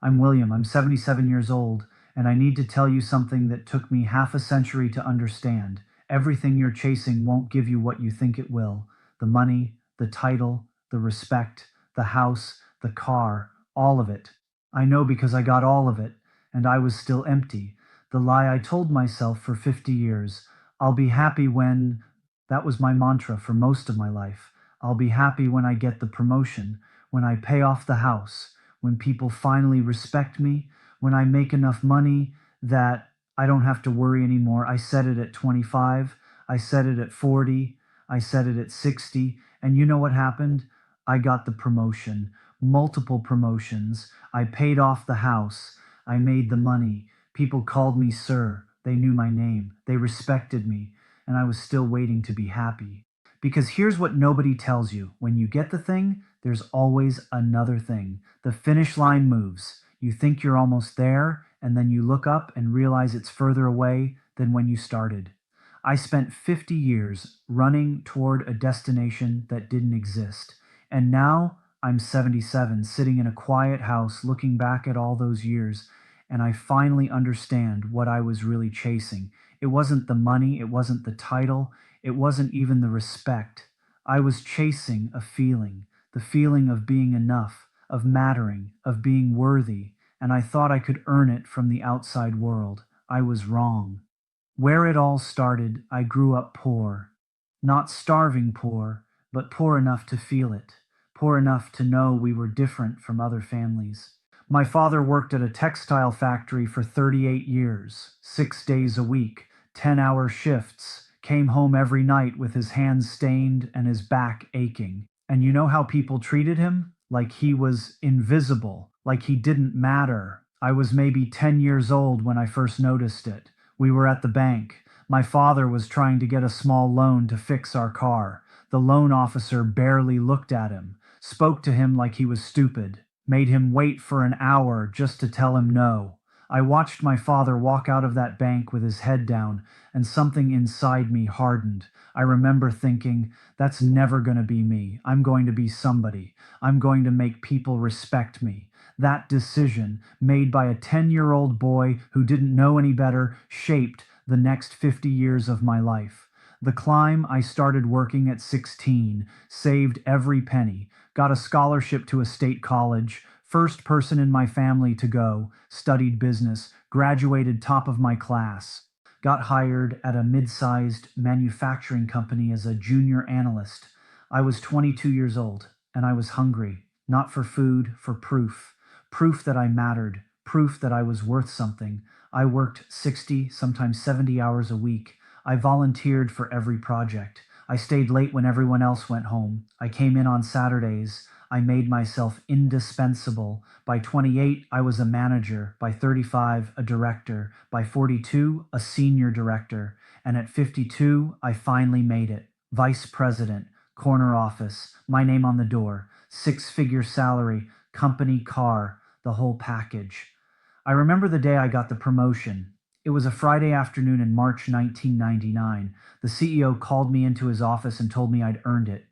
I'm William. I'm 77 years old, and I need to tell you something that took me half a century to understand. Everything you're chasing won't give you what you think it will. The money, the title, the respect, the house, the car, all of it. I know because I got all of it, and I was still empty. The lie I told myself for 50 years. I'll be happy when. That was my mantra for most of my life. I'll be happy when I get the promotion, when I pay off the house, when people finally respect me, when I make enough money that I don't have to worry anymore. I said it at 25, I said it at 40, I said it at 60, and you know what happened? I got the promotion, multiple promotions. I paid off the house, I made the money. People called me sir, they knew my name, they respected me, and I was still waiting to be happy. Because here's what nobody tells you: when you get the thing, there's always another thing. The finish line moves. You think you're almost there, and then you look up and realize it's further away than when you started. I spent 50 years running toward a destination that didn't exist. And now I'm 77, sitting in a quiet house looking back at all those years, and I finally understand what I was really chasing. It wasn't the money, it wasn't the title, it wasn't even the respect. I was chasing a feeling, the feeling of being enough, of mattering, of being worthy, and I thought I could earn it from the outside world. I was wrong. Where it all started, I grew up poor. Not starving poor, but poor enough to feel it, poor enough to know we were different from other families. My father worked at a textile factory for 38 years, 6 days a week, 10-hour shifts, came home every night with his hands stained and his back aching. And you know how people treated him? Like he was invisible, like he didn't matter. I was maybe 10 years old when I first noticed it. We were at the bank. My father was trying to get a small loan to fix our car. The loan officer barely looked at him, spoke to him like he was stupid, made him wait for an hour just to tell him no. I watched my father walk out of that bank with his head down, and something inside me hardened. I remember thinking, that's never going to be me. I'm going to be somebody. I'm going to make people respect me. That decision, made by a 10-year-old boy who didn't know any better, shaped the next 50 years of my life. The climb, I started working at 16, saved every penny, got a scholarship to a state college, first person in my family to go, studied business, graduated top of my class, got hired at a mid-sized manufacturing company as a junior analyst. I was 22 years old, and I was hungry, not for food, for proof. Proof that I mattered, proof that I was worth something. I worked 60, sometimes 70 hours a week. I volunteered for every project. I stayed late when everyone else went home. I came in on Saturdays. I made myself indispensable. By 28, I was a manager. By 35, a director. By 42, a senior director. And at 52, I finally made it. Vice president, corner office, my name on the door, six-figure salary, company car, the whole package. I remember the day I got the promotion. It was a Friday afternoon in March 1999. The CEO called me into his office and told me I'd earned it.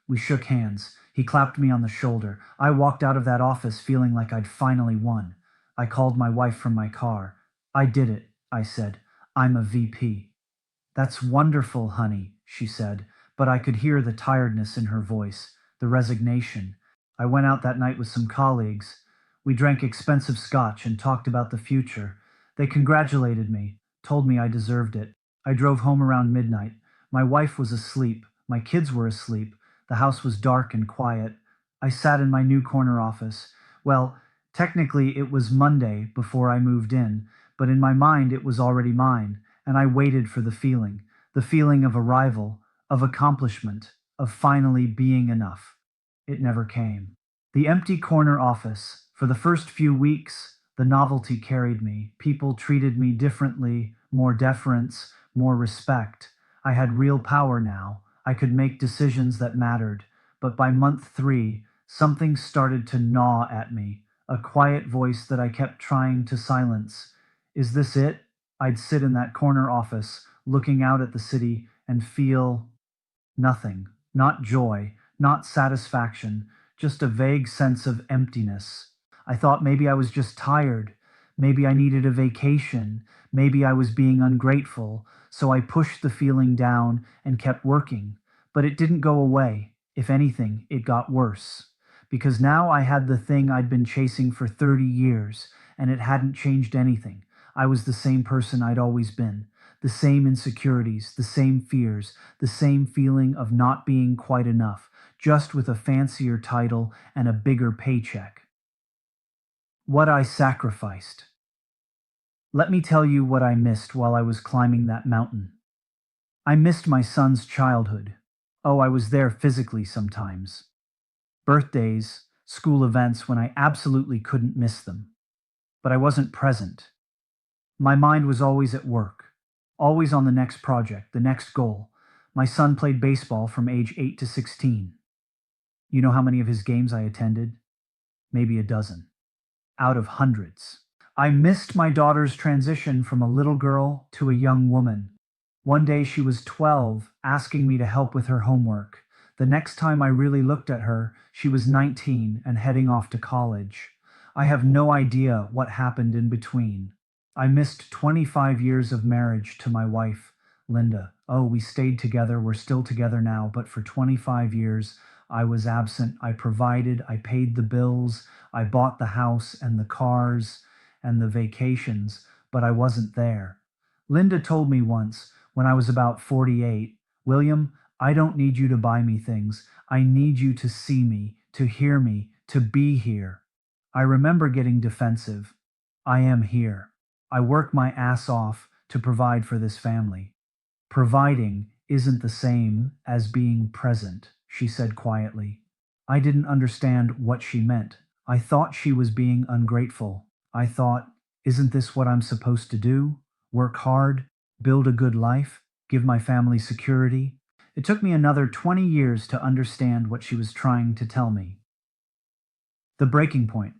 We shook hands. He clapped me on the shoulder. I walked out of that office feeling like I'd finally won. I called my wife from my car. I did it, I said. I'm a VP. That's wonderful, honey, she said, but I could hear the tiredness in her voice, the resignation. I went out that night with some colleagues. We drank expensive scotch and talked about the future. They congratulated me, told me I deserved it. I drove home around midnight. My wife was asleep. My kids were asleep. The house was dark and quiet. I sat in my new corner office. Well, technically it was Monday before I moved in, but in my mind it was already mine, and I waited for the feeling of arrival, of accomplishment, of finally being enough. It never came. The empty corner office. For the first few weeks, the novelty carried me. People treated me differently, more deference, more respect. I had real power now. I could make decisions that mattered. But by month 3, something started to gnaw at me, a quiet voice that I kept trying to silence. Is this it? I'd sit in that corner office, looking out at the city, and feel nothing. Not joy, not satisfaction, just a vague sense of emptiness. I thought maybe I was just tired. Maybe I needed a vacation. Maybe I was being ungrateful. So I pushed the feeling down and kept working. But it didn't go away. If anything, it got worse. Because now I had the thing I'd been chasing for 30 years, and it hadn't changed anything. I was the same person I'd always been. The same insecurities, the same fears, the same feeling of not being quite enough, just with a fancier title and a bigger paycheck. What I sacrificed. Let me tell you what I missed while I was climbing that mountain. I missed my son's childhood. Oh, I was there physically sometimes. Birthdays, school events when I absolutely couldn't miss them. But I wasn't present. My mind was always at work, always on the next project, the next goal. My son played baseball from age 8 to 16. You know how many of his games I attended? Maybe a dozen, out of hundreds. I missed my daughter's transition from a little girl to a young woman. One day she was 12, asking me to help with her homework. The next time I really looked at her, she was 19 and heading off to college. I have no idea what happened in between. I missed 25 years of marriage to my wife, Linda. Oh, we stayed together, we're still together now, but for 25 years, I was absent. I provided, I paid the bills, I bought the house and the cars and the vacations, but I wasn't there. Linda told me once, when I was about 48, William, I don't need you to buy me things. I need you to see me, to hear me, to be here. I remember getting defensive. I am here. I work my ass off to provide for this family. Providing isn't the same as being present, she said quietly. I didn't understand what she meant. I thought she was being ungrateful. I thought, isn't this what I'm supposed to do? Work hard, build a good life, give my family security? It took me another 20 years to understand what she was trying to tell me. The breaking point.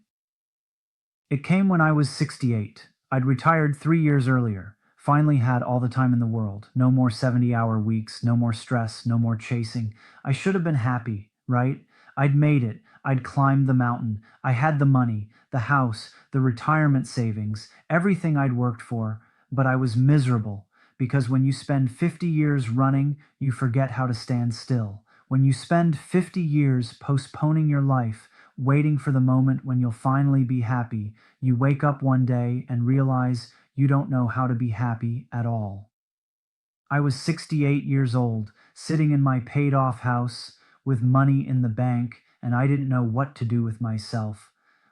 It came when I was 68. I'd retired 3 years earlier. Finally had all the time in the world. No more 70-hour weeks, no more stress, no more chasing. I should have been happy, right? I'd made it. I'd climbed the mountain. I had the money, the house, the retirement savings, everything I'd worked for. But I was miserable because when you spend 50 years running, you forget how to stand still. When you spend 50 years postponing your life, waiting for the moment when you'll finally be happy, you wake up one day and realize you don't know how to be happy at all. I was 68 years old, sitting in my paid off house with money in the bank, and I didn't know what to do with myself.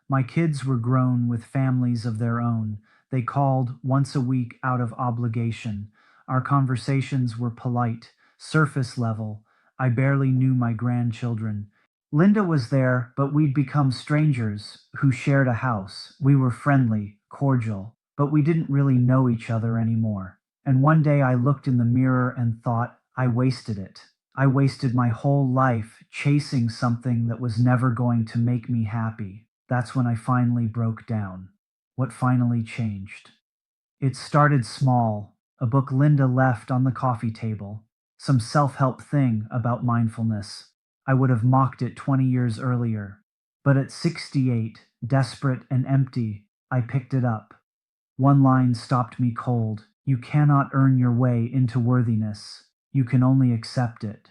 My kids were grown with families of their own. They called once a week out of obligation. Our conversations were polite, surface level. I barely knew my grandchildren. Linda was there, but we'd become strangers who shared a house. We were friendly, cordial, but we didn't really know each other anymore. And one day I looked in the mirror and thought, I wasted it. I wasted my whole life chasing something that was never going to make me happy. That's when I finally broke down. What finally changed? It started small, a book Linda left on the coffee table, some self help thing about mindfulness. I would have mocked it 20 years earlier. But at 68, desperate and empty, I picked it up. One line stopped me cold. You cannot earn your way into worthiness. You can only accept it.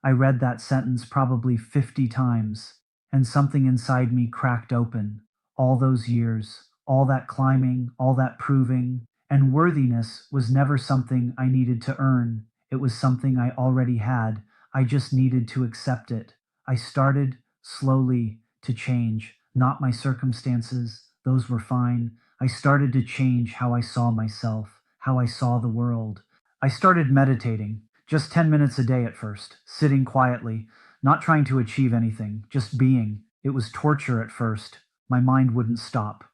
I read that sentence probably 50 times, and something inside me cracked open. All those years, all that climbing, all that proving, and worthiness was never something I needed to earn. It was something I already had. I just needed to accept it. I started slowly to change, not my circumstances, those were fine. I started to change how I saw myself, how I saw the world. I started meditating, just 10 minutes a day at first, sitting quietly, not trying to achieve anything, just being. It was torture at first. My mind wouldn't stop.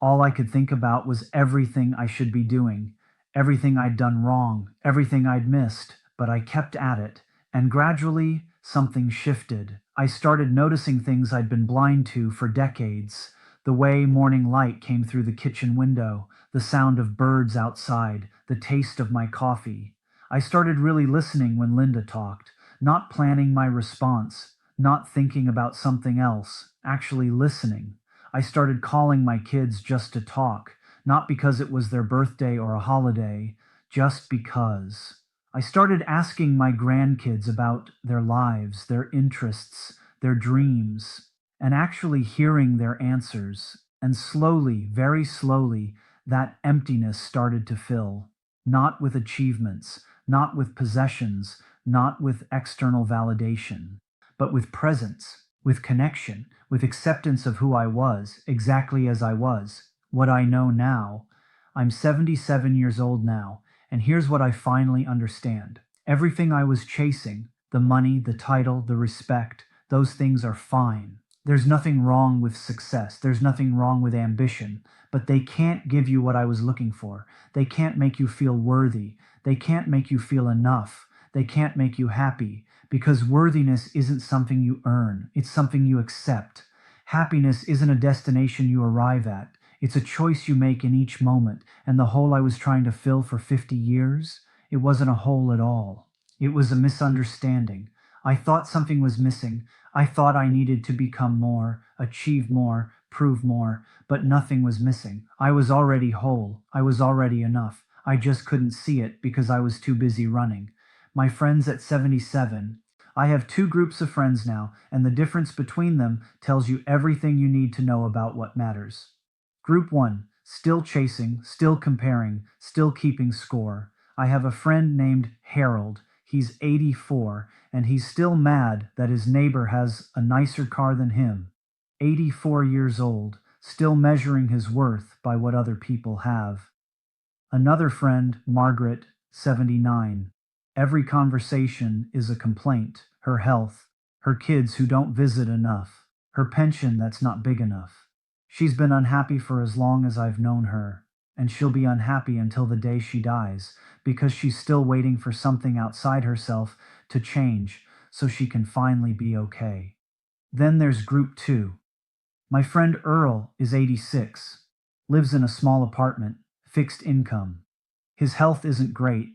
All I could think about was everything I should be doing, everything I'd done wrong, everything I'd missed, but I kept at it, and gradually something shifted. I started noticing things I'd been blind to for decades. The way morning light came through the kitchen window, the sound of birds outside, the taste of my coffee. I started really listening when Linda talked, not planning my response, not thinking about something else, actually listening. I started calling my kids just to talk, not because it was their birthday or a holiday, just because. I started asking my grandkids about their lives, their interests, their dreams, and actually hearing their answers. And slowly, very slowly, that emptiness started to fill, not with achievements, not with possessions, not with external validation, but with presence, with connection, with acceptance of who I was, exactly as I was, what I know now. I'm 77 years old now, and here's what I finally understand. Everything I was chasing, the money, the title, the respect, those things are fine. There's nothing wrong with success. There's nothing wrong with ambition, but they can't give you what I was looking for. They can't make you feel worthy. They can't make you feel enough. They can't make you happy because worthiness isn't something you earn. It's something you accept. Happiness isn't a destination you arrive at. It's a choice you make in each moment. And the hole I was trying to fill for 50 years, it wasn't a hole at all. It was a misunderstanding. I thought something was missing. I thought I needed to become more, achieve more, prove more, but nothing was missing. I was already whole. I was already enough. I just couldn't see it because I was too busy running. My friends at 77, I have two groups of friends now, and the difference between them tells you everything you need to know about what matters. Group 1, still chasing, still comparing, still keeping score. I have a friend named Harold. He's 84, and he's still mad that his neighbor has a nicer car than him. 84 years old, still measuring his worth by what other people have. Another friend, Margaret, 79. Every conversation is a complaint. Her health, her kids who don't visit enough, her pension that's not big enough. She's been unhappy for as long as I've known her, and she'll be unhappy until the day she dies because she's still waiting for something outside herself to change so she can finally be okay. Then there's Group 2. My friend Earl is 86, lives in a small apartment, fixed income. His health isn't great,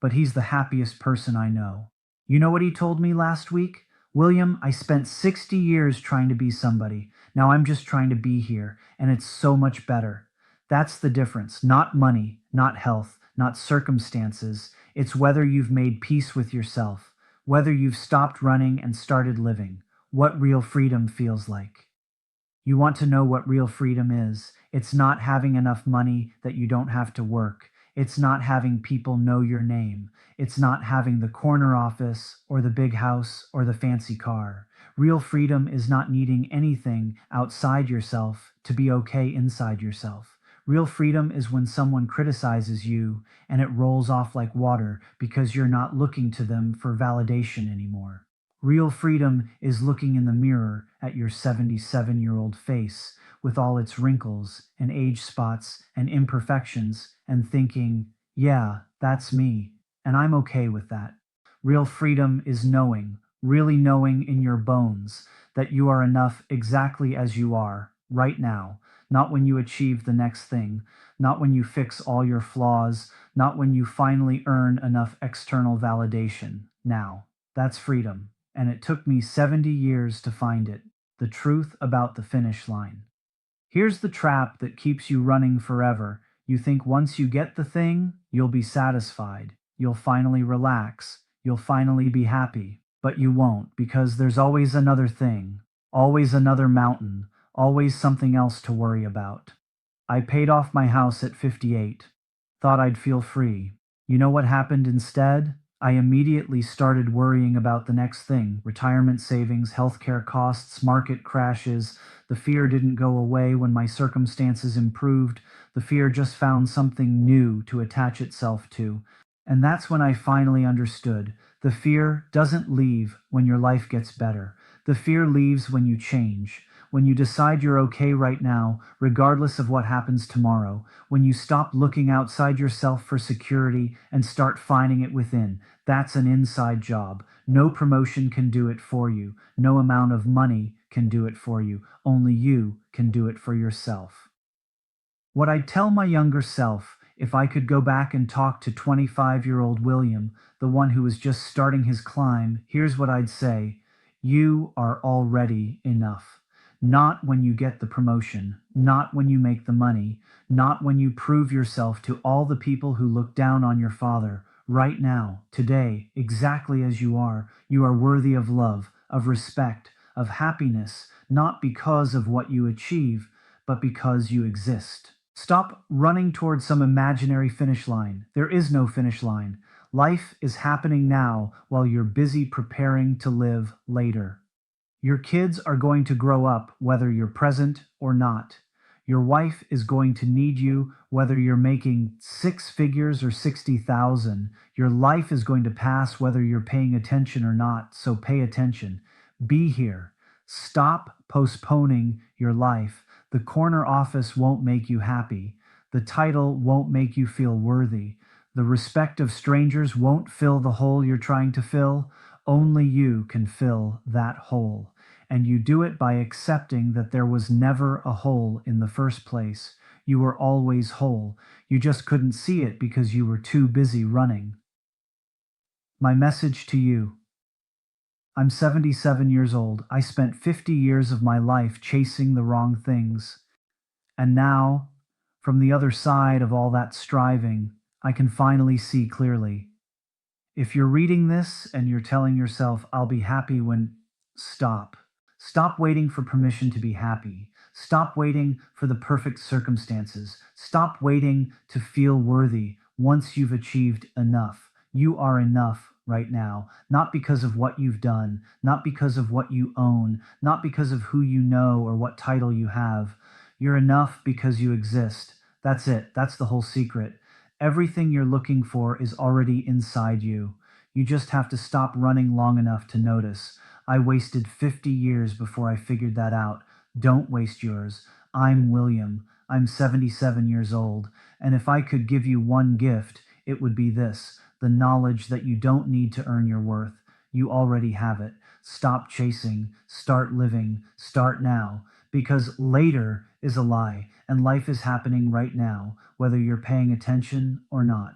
but he's the happiest person I know. You know what he told me last week? William, I spent 60 years trying to be somebody. Now I'm just trying to be here, and it's so much better. That's the difference. Not money, not health, not circumstances. It's whether you've made peace with yourself, whether you've stopped running and started living, what real freedom feels like. You want to know what real freedom is. It's not having enough money that you don't have to work. It's not having people know your name. It's not having the corner office or the big house or the fancy car. Real freedom is not needing anything outside yourself to be okay inside yourself. Real freedom is when someone criticizes you and it rolls off like water because you're not looking to them for validation anymore. Real freedom is looking in the mirror at your 77-year-old face with all its wrinkles and age spots and imperfections and thinking, yeah, that's me, and I'm okay with that. Real freedom is knowing, really knowing in your bones that you are enough exactly as you are, right now, not when you achieve the next thing, not when you fix all your flaws, not when you finally earn enough external validation. Now, that's freedom. And it took me 70 years to find it, the truth about the finish line. Here's the trap that keeps you running forever. You think once you get the thing, you'll be satisfied. You'll finally relax. You'll finally be happy. But you won't because there's always another thing, always another mountain, always something else to worry about. I paid off my house at 58. Thought I'd feel free. You know what happened instead? I immediately started worrying about the next thing: retirement savings, healthcare costs, market crashes. The fear didn't go away when my circumstances improved. The fear just found something new to attach itself to. And that's when I finally understood. The fear doesn't leave when your life gets better. The fear leaves when you change. When you decide you're okay right now, regardless of what happens tomorrow, when you stop looking outside yourself for security and start finding it within, that's an inside job. No promotion can do it for you. No amount of money can do it for you. Only you can do it for yourself. What I'd tell my younger self if I could go back and talk to 25-year-old William, the one who was just starting his climb, here's what I'd say. You are already enough. Not when you get the promotion, not when you make the money, not when you prove yourself to all the people who look down on your father. Right now, today, exactly as you are worthy of love, of respect, of happiness, not because of what you achieve, but because you exist. Stop running towards some imaginary finish line. There is no finish line. Life is happening now while you're busy preparing to live later. Your kids are going to grow up whether you're present or not. Your wife is going to need you whether you're making six figures or 60,000. Your life is going to pass whether you're paying attention or not, so pay attention. Be here. Stop postponing your life. The corner office won't make you happy. The title won't make you feel worthy. The respect of strangers won't fill the hole you're trying to fill. Only you can fill that hole. And you do it by accepting that there was never a hole in the first place. You were always whole. You just couldn't see it because you were too busy running. My message to you: I'm 77 years old. I spent 50 years of my life chasing the wrong things. And now, from the other side of all that striving, I can finally see clearly. If you're reading this and you're telling yourself, I'll be happy when, stop. Stop waiting for permission to be happy. Stop waiting for the perfect circumstances. Stop waiting to feel worthy once you've achieved enough. You are enough right now, not because of what you've done, not because of what you own, not because of who you know or what title you have. You're enough because you exist. That's it. That's the whole secret. Everything you're looking for is already inside you. You just have to stop running long enough to notice. I wasted 50 years before I figured that out. Don't waste yours. I'm William. I'm 77 years old. And if I could give you one gift, it would be this: the knowledge that you don't need to earn your worth. You already have it. Stop chasing. Start living. Start now. Because later is a lie, and life is happening right now, whether you're paying attention or not.